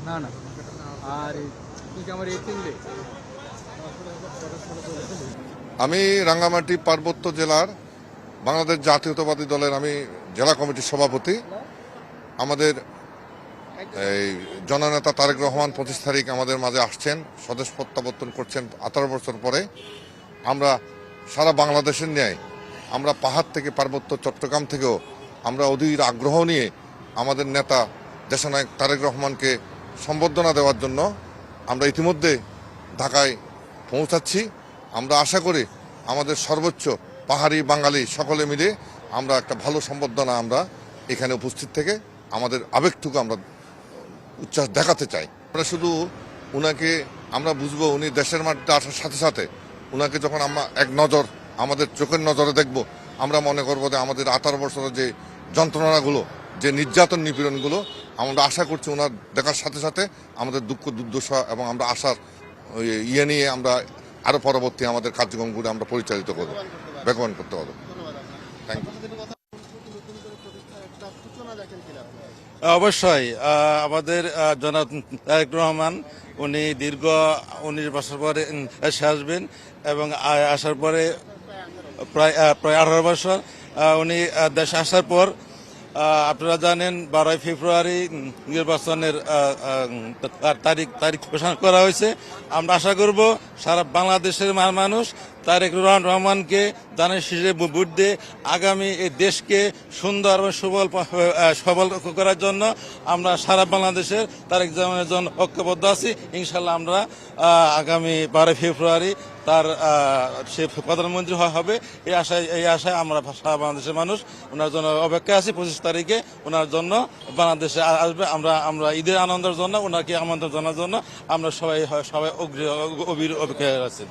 না না আর আমার এই চিনলে আমি রাঙ্গামাটি পার্বত্য জেলার বাংলাদেশ জাতীয়তাবাদী দলের আমি জেলা কমিটির সভাপতি। আমাদের এই জননেতা তারেক রহমান 25 তারিখ আমাদের মাঝে আসছেন, স্বদেশ প্রত্যাবর্তন করছেন 18 বছর পরে। আমরা সারা বাংলাদেশের ন্যায় আমরা পাহাড় থেকে পার্বত্য চট্টগ্রাম থেকেও আমরা অধীর আগ্রহ নিয়ে আমাদের নেতা দেশনায়ক তারেক রহমানকে সম্বর্ধনা দেওয়ার জন্য আমরা ইতিমধ্যে ঢাকায় পৌঁছাচ্ছি। আমরা আশা করি আমাদের সর্বোচ্চ পাহাড়ি বাঙালি সকলে মিলে আমরা একটা ভালো সম্বর্ধনা আমরা এখানে উপস্থিত থেকে আমাদের আবেগটুকু আমরা উচ্ছ্বাস দেখাতে চাই। আমরা শুধু উনাকে আমরা বুঝবো, উনি দেশের মাটিতে আসার সাথে সাথে উনাকে যখন আমরা এক নজর আমাদের চোখের নজরে দেখব, আমরা মনে করবো যে আমাদের 18 বছরের যে যন্ত্রণাগুলো, যে নির্যাতন নিপীড়নগুলো, আমরা আশা করছি ওনার দেখার সাথে সাথে আমাদের দুঃখ দুর্দশা এবং আমরা আশার ইয়ে নিয়ে আমরা আরো পরবর্তী আমাদের কার্যক্রমগুলো আমরা পরিচালিত করব, বেগবান করতে হবে। Thank you. অবশ্যই আমাদের জনাব তারেক রহমান উনি দীর্ঘ 19 বছর পরে দেশে আসবেন এবং আসার পরে প্রায় 18 বছর উনি দেশে আসার পর আপনারা জানেন 12 ফেব্রুয়ারি নির্বাচনের তারিখ ঘোষণা করা হয়েছে। আমরা আশা করব সারা বাংলাদেশের মানুষ তারেক রহমানকে দানের শীষে ভোট দিয়ে আগামী এই দেশকে সুন্দর এবং সবল করার জন্য আমরা সারা বাংলাদেশের তারেক রহমানের জন্য ঐক্যবদ্ধ আছি। ইনশাল্লাহ আমরা আগামী 12 ফেব্রুয়ারি তার সে প্রধানমন্ত্রী হবে এই আশায় আমরা সারা বাংলাদেশের মানুষ ওনার জন্য অপেক্ষায় আছি। 25 তারিখে ওনার জন্য বাংলাদেশে আসবে। আমরা ঈদের আনন্দের জন্য ওনাকে আমন্ত্রণ জানার জন্য আমরা সবাই অবির অপেক্ষায় আছি।